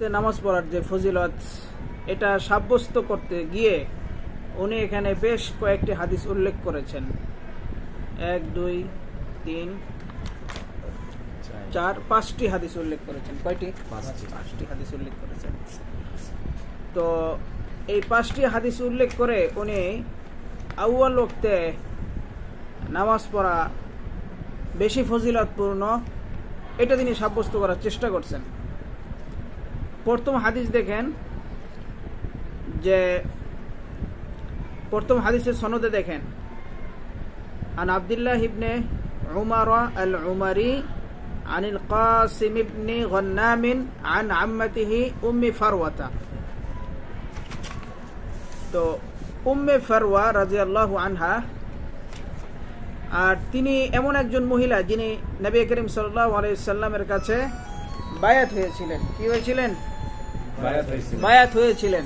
নামাজ পড়ার যে ফজিলত এটা সাব্যস্ত করতে গিয়ে উনি এখানে বেশ কয়েকটি হাদিস উল্লেখ করেছেন। 1 2 3 4 5টি হাদিস উল্লেখ করেছেন। কয়টি? 5টি হাদিস উল্লেখ করেছেন। তো এই 5টি হাদিস উল্লেখ করে উনি আউয়াল ওয়াক্তে নামাজ পড়া বেশি ফজিলতপূর্ণ এটা তিনি সাব্যস্ত করার চেষ্টা করছেন। প্রথম হাদিস দেখেন, যে প্রথম হাদিসের সনদে দেখেন, আন আব্দুল্লাহ ইবনে উমর আল উমরি আনিল কাসিম ইবনে গন্নাম আন আম্মাতিহি উম্মি ফারওয়াতা। তো উম্মে ফারওয়া রাদিয়াল্লাহু আনহা, আর তিনি এমন একজন মহিলা যিনি নবী করিম সাল্লাল্লাহু আলাইহি সাল্লামের কাছে বায়াত হয়েছিলেন। কি হয়েছিলেন? বায়াত হয়েছিলেন,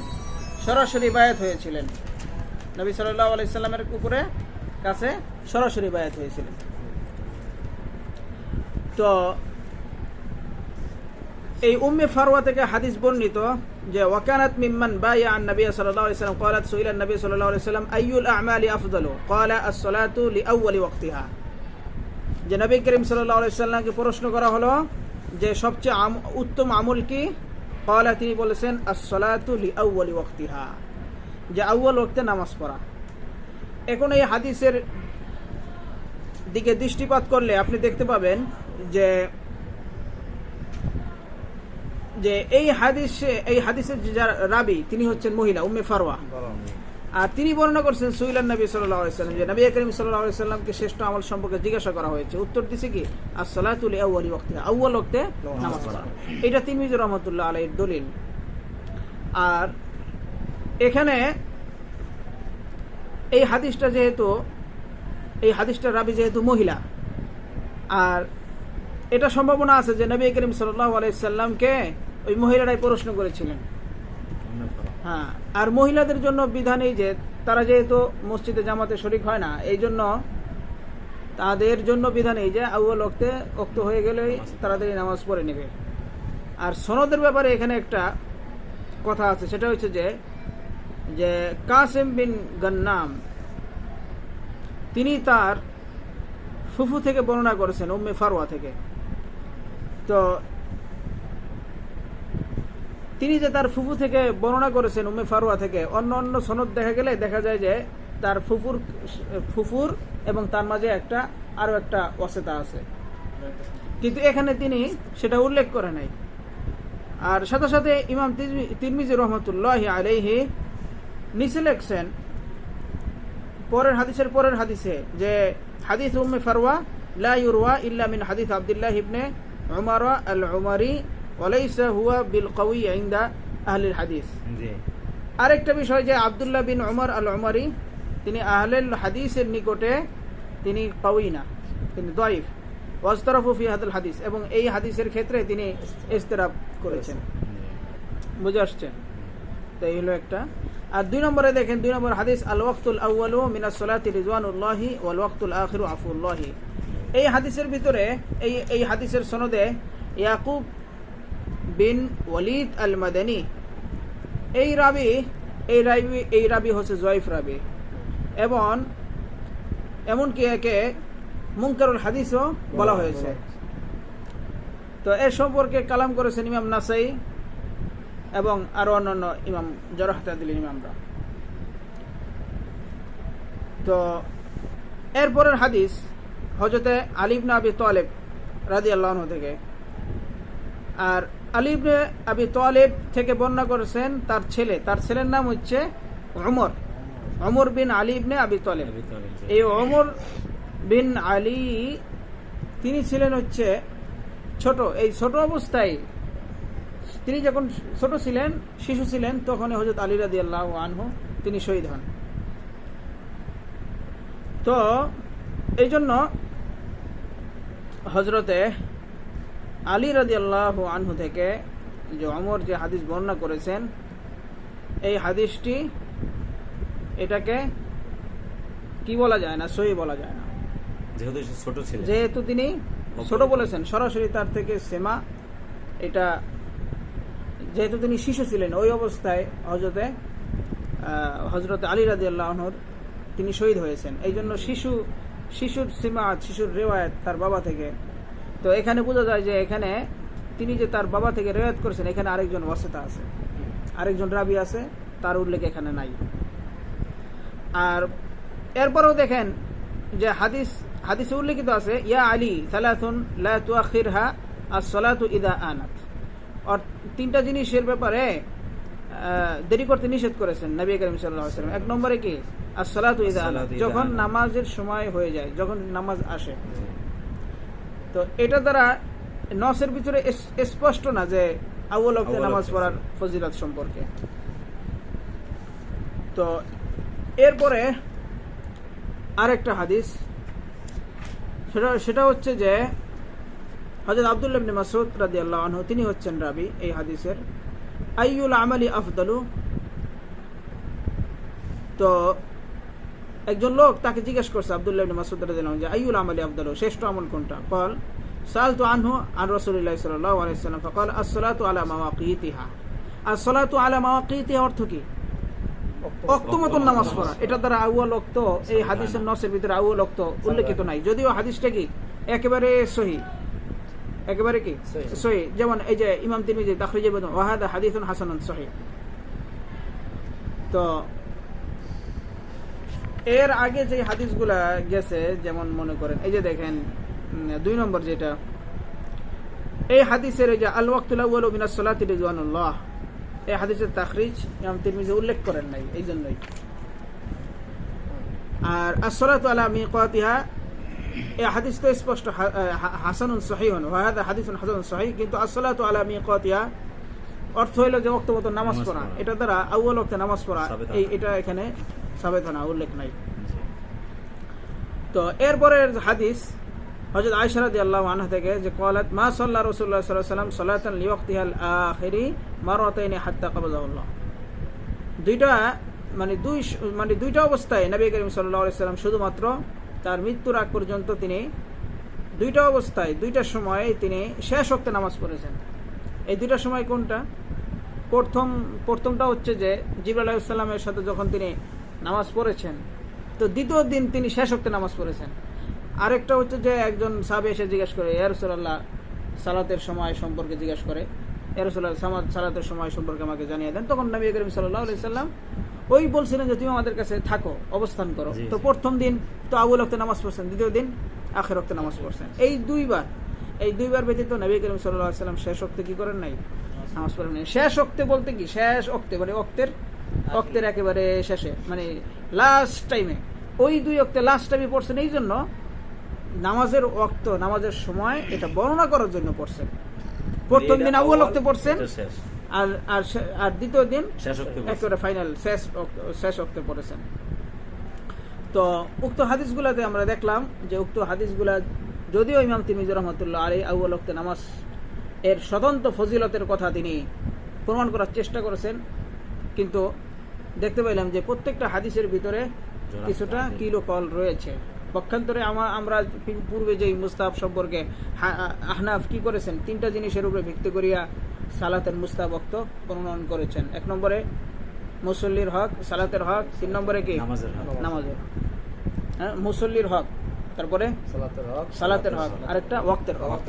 সরাসরি বায়াত হয়েছিলেন। নবী সাল্লাল্লাহু আলাইহি সাল্লামের উপরে কাছে সরাসরি বায়াত হয়েছিলেন। তো এই উম্মে ফারওয়া থেকে হাদিস বর্ণিত যে ওয়াকানাত মিম্মান বায়া আন নবী সাল্লাল্লাহু আলাইহি সাল্লাম ক্বালাত সুইলা নবী সাল্লাল্লাহু আলাইহি সাল্লাম আইয়ুল আ'মালি আফদালু ক্বালা আস-সালাতু লিআউয়ালি ওয়াক্তিহা। যে নবী করিম সাল্লাল্লাহু আলাইহি সাল্লামকে প্রশ্ন করা হলো যে সবচেয়ে উত্তম আমল কি? ক্বালা, তিনি বলেছেন আস-সালাতু লিআউয়ালি ওয়াক্তিহা, যে আউয়াল ওয়াক্তে নামাজ পড়া। এখন এই হাদিসের দিকে দৃষ্টিপাত করলে আপনি দেখতে পাবেন যে যে এই হাদিসের যারা রাবি তিনি হচ্ছেন মহিলা উম্মে ফারওয়া, আর তিনি বর্ণনা করছেন সুইলান নবী সাল্লাল্লাহু আলাইহি সাল্লাম, যে নবী করিম সাল্লাল্লাহু আলাইহি সাল্লামকে শ্রেষ্ঠ আমল সম্পর্কে জিজ্ঞাসা করা হয়েছে। উত্তর দিছে কি? as-salatu li awwali waqtiha, আউয়াল ওয়াক্তে নামাজ পড়া। এটা তিরমিজি রাহমাতুল্লাহ আলাইহির দলিল। আর এখানে এই হাদিসটা রাবি যেহেতু মহিলা, আর এটা সম্ভাবনা আছে যে নবী করিম সাল্লাল্লাহু আলাইহি সাল্লামকে ওই মহিলারাই প্রশ্ন করেছিলেন। হ্যাঁ, আর মহিলাদের জন্য বিধান এই যে তারা যেহেতু মসজিদে জামাতে শরীক হয় না, এই জন্য তাদের জন্য বিধান এই যে আউয়াল ওয়াক্ত হয়ে গেলেই তাড়াতাড়ি নামাজ পড়ে নেবে। আর সনদের ব্যাপারে এখানে একটা কথা আছে, সেটা হচ্ছে যে কাসিম বিন গন্নাম তিনি তার ফুফু থেকে বর্ণনা করেছেন, উম্মে ফারওয়া থেকে। তো তিনি যে তার ফুফু থেকে বর্ণনা করেছেন উম্মে ফারওয়া থেকে, অন্য সনদ দেখা যায় যে তার ফুফুর এবং তার মাঝে আরো একটা ওয়াসিতা আছে, কিন্তু এখানে তিনি সেটা উল্লেখ করে নাই। আর সাথে সাথে ইমাম তিরমিজি রহমতুল্লাহি আলাইহি নিচে লেখছেন পরের হাদিসে যে হাদিস উম্মে ফারওয়া লা ইউরওয়া ইল্লা মিন হাদিস আব্দুল্লাহ ইবনে উমর আল উমরি ওয়ালাইসা হুয়া বিল কওয়ি ইনদা আহলিল হাদিস। আরেকটা বিষয় যে আব্দুল্লাহ বিন উমর আল উমরি তিনি আহলুল হাদিসের নিকটে তিনি কওয়ি না, তিনি দাঈফ। ওয়াজতারাফু ফি হাদাল হাদিস, এবং এই হাদিসের ক্ষেত্রে তিনি ইসতিরাব করেছেন। বুঝে আসছে? তো এই হলো একটা। আর 2 নম্বরে দেখেন, 2 নম্বর হাদিস আল ওয়াক্তুল আউয়ালু মিনাস সালাতি রিজওয়ানুল্লাহি ওয়াল ওয়াক্তুল আখিরু আফুল্লাহি। এই হাদিসের ভিতরে এই হাদিসের সনদে ইয়াকুব বিন ওয়ালিদ আল মাদানী এই রাবি হচ্ছে জয়ীফ রাবি, এবং এমনকি একে মুনকারুল হাদিসও বলা হয়েছে। তো এর সম্পর্কে কালাম করেছেন ইমাম নাসাই এবং আরো অন্যান্য ইমাম জারহ তা'দীলের ইমামরা। তো এরপরের হাদিস হযরতে আলী ইবনে আবি তালেব রাদিয়াল্লাহু আনহু থেকে। আর আলী ইবনে আবি তালেব থেকে বর্ণনা করেছেন তার ছেলের নাম হচ্ছে ওমর বিন আলী ইবনে আবি তালেব। এই ওমর বিন আলী তিনি ছিলেন হচ্ছে ছোট। এই ছোট অবস্থায় তিনি যখন শিশু ছিলেন তখন হযরত আলী রাদিয়াল্লাহু আনহু তিনি শহীদ হন। তো এই জন্য হযরতে আলী রাদিয়াল্লাহু আনহু থেকে যে ওমর যে হাদিস বর্ণনা করেছেন, এই হাদিসটি এটাকে কি বলা যায় না, সহিহ বলা যায় না, যেহেতু তিনি ছোট বলেছেন। সরাসরি তার থেকে সেমা এটা যেহেতু তিনি শিশু ছিলেন, ওই অবস্থায় হজরত আলী রাদিয়াল্লাহু আনহুর তিনি শহীদ হয়েছেন। এই জন্য শিশুর সিমাত, শিশুর রেওয়ায়ত তার বাবা থেকে। তো এখানে বোঝা যায় যে এখানে তিনি যে তার বাবা থেকে রেওয়ায়ত করেছেন, এখানে আরেকজন ওয়াসিতা আছে, আরেকজন রাবি আছে, তার উল্লেখ এখানে নাই। আর এরপরেও দেখেন যে হাদিসে উল্লেখিত আছে, ইয়া আলী সালাতুন লা তুআখিরহা আস-সালাতু ইযা আনাত। আর তিনটা জিনিসের ব্যাপারে দেরি করতে নিষেধ করেছেন নবী করিম সাল্লাল্লাহু আলাইহি ওয়াসাল্লাম। এক নম্বরে কি? আস-সালাতু ইযা আনাত, যখন নামাজের সময় হয়ে যায়, যখন নামাজ আসে। তো এটা দ্বারা নসের ভিতরে স্পষ্ট না যে আউয়াল ওয়াক্তে নামাজ পড়ার ফজিলত সম্পর্কে। তো এরপরে আরেকটা হাদিস, সেটা হচ্ছে যে হযরত আব্দুল্লাহ ইবনে মাসউদ রাদিয়াল্লাহু আনহু তিনি হচ্ছেন রাবি এই হাদিসের। আইয়ুল আমালি আফদালু, তো একজন লোক তাকে জিজ্ঞেস করছে আব্দুল্লাহ ইবনে মাসউদ রাদিয়াল্লাহু আনহু যে আইয়ুল আমালি আফদালু, শ্রেষ্ঠ আমল কোনটা? قال سألت عنه عن رسول الله صلى الله عليه وسلم فقال الصلاة على مواقيتها। الصلاة على مواقيتها অর্থ কি? ওয়াক্ত মতো নামাজ পড়া। এটা দ্বারা আউয়াল ওয়াক্ত এই হাদিসের নসের ভিতরে আউয়াল ওয়াক্ত উল্লেখিত নাই, যদিও হাদিসটা কি একেবারে সহিহ, একেবারে কি সহিহ। যেমন এই যে ইমাম তিরমিজি তাখরিজে বলেন ওয়া হাদা হাদিসুন হাসানুন সহিহ। তো এর আগে যে হাদিসগুলা গেছে, যেমন মনে করেন এই যে দেখেন 2 নম্বর যেটা, এই হাদিসের এই যে আল ওয়াক্তুল আউয়ালু মিনাস সালাতি রিজওয়ানুল্লাহ, এই হাদিসের তাখরিজ ইমাম তিরমিজি উল্লেখ করেন নাই, এই জন্যই। আর as-সালাতু আলা মিকাতিহা, এই হাদিস তো স্পষ্ট হাসানুন সহিহুন, ওয়া হাদা হাদিসুন হাসানুন সহিহ, কিন্তু as-সালাতু আলা মিকাতিহা অর্থ হলো যে ওয়াক্ত মতো নামাজ পড়া। এটা দ্বারা আউয়াল ওয়াক্তে নামাজ পড়া, এটা এখানে সাবেত না, উল্লেখ নাই। তো এরপরের হাদিস হযরত আয়েশা রাদিয়াল্লাহু আনহা থেকে যে قالت ما صلى رسول الله صلى الله عليه وسلم صلاة لوقتها الآخر مرتين حتى قبضه الله। দুইটা অবস্থায় নবী করিম সাল্লাল্লাহু আলাইহি ওয়াসাল্লাম শুধুমাত্র তার মৃত্যুর আগ পর্যন্ত তিনি দুইটা অবস্থায়, দুইটা সময়ে তিনি শেষ ওয়াক্তে নামাজ পড়েছেন। এই দুইটা সময় কোনটা? প্রথমটা হচ্ছে যে জিবরাইল আলাইহিস সালামের সাথে যখন তিনি নামাজ পড়েছেন, তো দ্বিতীয় দিন তিনি শেষ ওয়াক্তে নামাজ পড়েছেন। আরেকটা হচ্ছে যে একজন সাহাবী এসে জিজ্ঞেস করে, ইয়া রাসূলুল্লাহ, সালাতের সময় সম্পর্কে জিজ্ঞেস করে, ইয়া রাসূলুল্লাহ সালাতের সময় সম্পর্কে আমাকে জানিয়ে দেন। তখন নবী করিম সাল্লাল্লাহু আলাইহি সাল্লাম ওই বলছিলেন যে তুমি আমাদের কাছে থাকো, অবস্থান করো। তো প্রথম দিন তো আউয়াল ওয়াক্তে নামাজ পড়ছেন, দ্বিতীয় দিন আখির ওয়াক্তে নামাজ পড়ছেন। এই দুইবার ব্যতীত নবী করিম সাল্লাল্লাহু আলাইহি সাল্লাম শেষ ওয়াক্তে কি করেন নাই? নামাজ পড়েন নাই। শেষ ওয়াক্তে বলতে কি? শেষ ওয়াক্তে মানে ওয়াক্তের একেবারে শেষে, মানে লাস্ট টাইমে, ওই 2 ওয়াক্তে লাস্ট টাইমে পড়ছেন। এই জন্য নামাজের ওয়াক্ত, নামাজের সময় এটা বর্ণনা করার জন্য পড়ছেন। প্রথম দিন আউয়াল ওয়াক্তে পড়ছেন, আর দ্বিতীয় দিন একেবারে ফাইনাল শেষ ওয়াক্তে পড়েছেন। তো উক্ত হাদিসগুলাতে আমরা দেখলাম যে উক্ত হাদিসগুলা যদিও ইমাম তিরমিজি রাহমাতুল্লাহ আলাইহি আউয়াল ওয়াক্তে নামাজ এর স্বতন্ত্র ফজিলতের কথা তিনি প্রমাণ করার চেষ্টা করেছেন, কিন্তু দেখতে পাইলাম যে প্রত্যেকটা হাদিসের ভিতরে কিছুটা কিলোকল রয়েছে। পক্ষান্তরে আমরা পূর্বে যে মুস্তাহাব সম্পর্কে আহনাফ কি করেছেন, 3টা জিনিসের উপরে ভিত্তি করিয়া সালাতের মুস্তাহাব ওয়াক্ত প্রণয়ন করেছেন। 1 নম্বরে মুসল্লির হক, সালাতের হক। 3 নম্বরে কি? নামাজের, হ্যাঁ, মুসল্লির হক, তারপরে সালাতের হক, আরেকটা ওয়াক্তের হক।